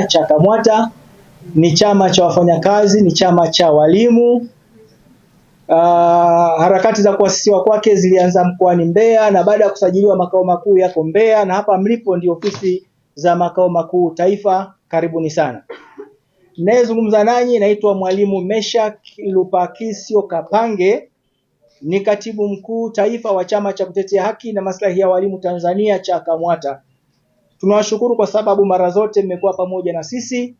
CHAKAMWATA ni chama cha wafanyakazi, ni chama cha walimu. Harakati za kuasisiwa kwake zilianza mkoani Mbeya, na baada ya kusajiliwa makao makuu yako Mbeya, na hapa mlipo ndio ofisi za makao makuu taifa. Karibuni sana. Ninayezungumza nanyi naitwa Mwalimu Meshack Lupakisyo Kapange, ni katibu mkuu taifa wa chama cha kutetea haki na maslahi ya walimu Tanzania, CHAKAMWATA. Tunawashukuru kwa sababu mara zote mmekuwa pamoja na sisi.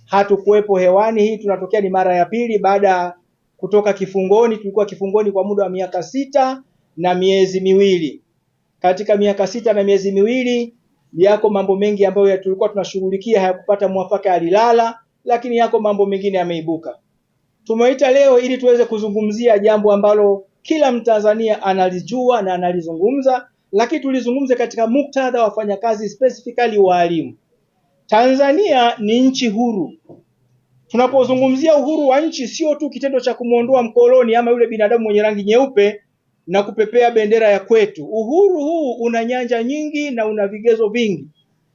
Hatukuwepo hewani, hii tunatokea ni mara ya pili baada kutoka kifungoni. Tulikuwa kifungoni kwa muda wa miaka 6 na miezi miwili. Katika miaka 6 na miezi miwili yako mambo mengi ambayo tulikuwa tunashughulikia hayakupata mwafaka, alilala, lakini yako mambo mengine yameibuka. Tumeita leo ili tuweze kuzungumzia jambo ambalo kila Mtanzania analijua na analizungumza, lakini tulizungumze katika muktadha wa wafanyakazi, specifically walimu. Tanzania ni nchi huru. Tunapozungumzia uhuru wa nchi, sio tu kitendo cha kumuondoa mkoloni ama yule binadamu mwenye rangi nyeupe na kupepea bendera ya kwetu. Uhuru huu una nyanja nyingi na una vigezo vingi.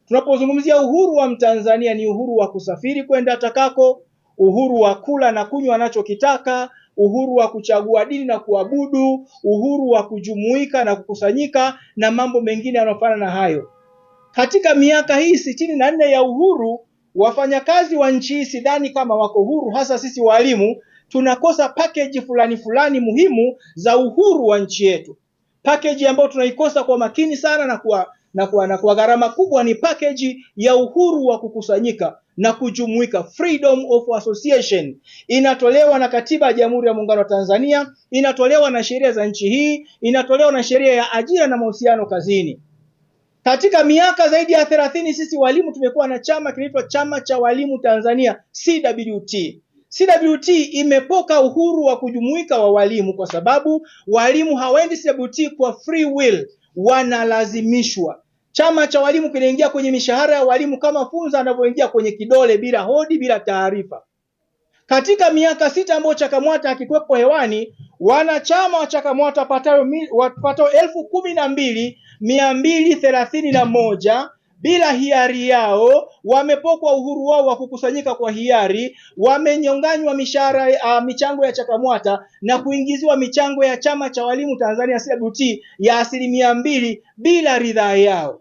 Tunapozungumzia uhuru wa Mtanzania, ni uhuru wa kusafiri kwenda atakako, uhuru wa kula na kunywa anachokitaka, uhuru wa kuchagua dini na kuabudu, uhuru wa kujumuika na kukusanyika na mambo mengine yanayofanana na hayo. Katika miaka hii 64 ya uhuru, wafanyakazi wa nchi hii sidhani kama wako huru, hasa sisi walimu tunakosa package fulani muhimu za uhuru wa nchi yetu. Package ambayo tunaikosa kwa makini sana na kwa gharama kubwa ni package ya uhuru wa kukusanyika na kujumuika, freedom of association. Inatolewa na Katiba ya Jamhuri ya Muungano wa Tanzania, inatolewa na sheria za nchi hii, inatolewa na sheria ya ajira na mahusiano kazini. Katika miaka zaidi ya 30 sisi walimu tumekuwa na chama kinaitwa Chama cha Walimu Tanzania, CWT. CWT imepoka uhuru wa kujumuika wa walimu kwa sababu walimu hawaendi CWT kwa free will, wanalazimishwa. Chama cha walimu kinaingia kwenye mishahara ya walimu kama funza anavyoingia kwenye kidole, bila hodi, bila taarifa. Katika miaka 6 ambayo CHAKAMWATA hakikuwepo hewani, wanachama wa CHAKAMWATA wapatao 12,231 bila hiari yao wamepokwa uhuru wao wa kukusanyika kwa hiari, wamenyonganywa mishahara, michango ya CHAKAMWATA na kuingiziwa michango ya Chama cha Walimu Tanzania CWT ya 2% bila ridhaa yao.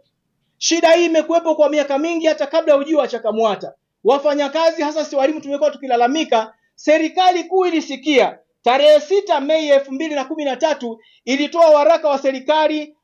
Shida hii imekuwepo kwa miaka mingi, hata kabla ya ujio wa CHAKAMWATA. Wafanyakazi hasa si walimu tumekuwa tukilalamika. Serikali kuu ilisikia. Tarehe 6 Mei 2013 ilitoa waraka wa serikali,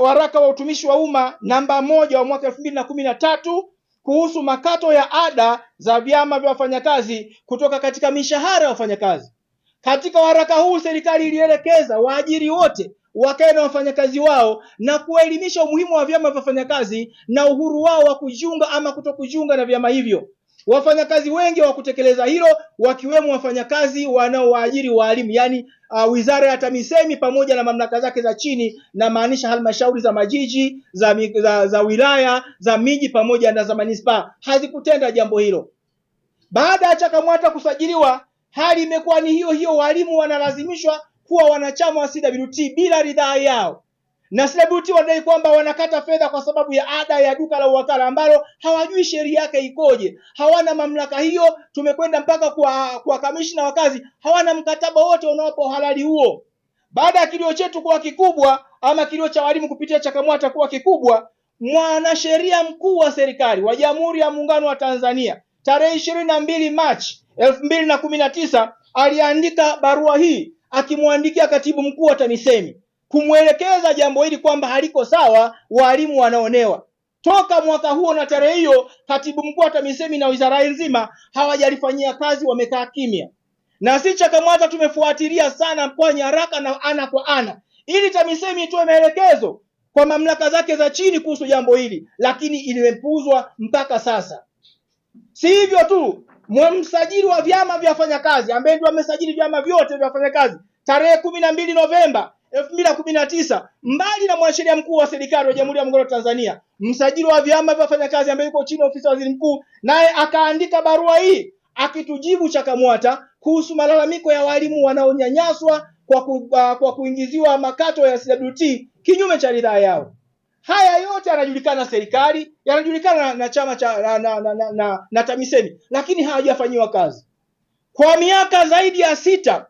waraka wa utumishi wa umma namba 1 wa mwaka 2013 kuhusu makato ya ada za vyama vya wafanyakazi kutoka katika mishahara ya wafanyakazi. Katika waraka huu serikali ilielekeza waajiri wote wakae na wafanyakazi wao na kuelimisha umuhimu wa vyama vya wafanyakazi na uhuru wao wa kujiunga ama kutokujiunga na vyama hivyo. Wafanyakazi wengi wa kutekeleza hilo, wakiwemo wafanyakazi wanaowaajiri walimu, yani Wizara ya TAMISEMI pamoja na mamlaka zake za chini, na maanisha halmashauri za majiji, za wilaya, za miji pamoja na za manispaa, hazikutenda jambo hilo. Baada ya CHAKAMWATA kusajiliwa, hali imekuwa ni hiyo. Walimu wanalazimishwa kuwa wanachama wa CWT bila ridhaa yao, na CWT wanadai kwamba wanakata fedha kwa sababu ya ada ya duka la uwakala ambalo hawajui sheria yake ikoje. Hawana mamlaka hiyo. Tumekwenda mpaka kwa kamishna wa kazi, hawana mkataba wote unaopo uhalali huo. Baada ya kilio chetu kuwa kikubwa, ama kilio cha walimu kupitia CHAKAMWATA kuwa kikubwa, mwanasheria mkuu wa serikali wa Jamhuri ya Muungano wa Tanzania tarehe 22 Machi 2019 aliandika barua hii akimwandikia katibu mkuu wa TAMISEMI kumwelekeza jambo hili kwamba haliko sawa, walimu wanaonewa. Toka mwaka huo na tarehe hiyo, katibu mkuu wa TAMISEMI na wizara nzima hawajalifanyia kazi, wamekaa kimya. Na si CHAKAMWATA tumefuatilia sana kwa nyaraka na ana kwa ana, ili TAMISEMI itoe maelekezo kwa mamlaka zake za chini kuhusu jambo hili, lakini ilipuuzwa mpaka sasa. Si hivyo tu, msajili wa vyama vya wafanyakazi ambaye ndio amesajili vyama vyote vya wafanyakazi tarehe 12 Novemba 2019, mbali na mwanasheria mkuu wa serikali wa Jamhuri ya Muungano wa Tanzania, msajili wa vyama vya wafanyakazi ambaye yuko chini ya ofisi ya waziri mkuu, naye akaandika barua hii akitujibu CHAKAMWATA kuhusu malalamiko ya walimu wanaonyanyaswa kwa kuingiziwa makato ya CWT kinyume cha ridhaa yao. Haya yote yanajulikana serikali, yanajulikana na chama cha na TAMISEMI, lakini hawajafanyiwa kazi. Kwa miaka zaidi ya 6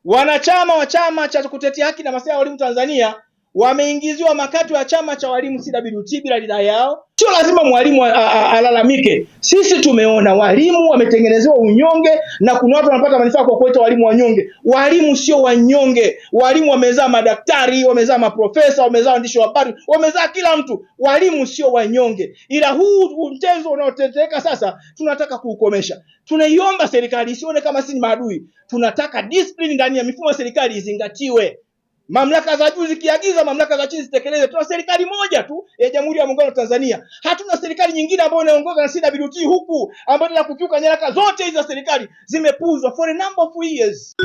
wanachama wa chama cha kutetea haki na maslahi ya walimu Tanzania wameingiziwa makato ya chama cha walimu CWT bila ridhaa yao. Sio lazima mwalimu alalamike. Sisi tumeona walimu wametengenezewa unyonge na kuna watu wanapata manufaa kwa kuita walimu wanyonge. Walimu sio wanyonge. Walimu wamezaa madaktari, wamezaa maprofesa, wamezaa waandishi wa habari, wamezaa kila mtu. Walimu sio wanyonge. Ila huu mchezo unaoteteka sasa tunataka kuukomesha. Tunaiomba serikali isione kama sisi ni maadui. Tunataka discipline ndani ya mifumo ya serikali izingatiwe. Mamlaka za juu zikiagiza, mamlaka za chini zitekeleze. Tuna serikali moja tu ya Jamhuri ya Muungano wa Tanzania. Hatuna serikali nyingine ambayo inaongozwa na CWT huku ambayo inakukiuka nyaraka zote hizo za serikali zimepuuzwa for a number of years.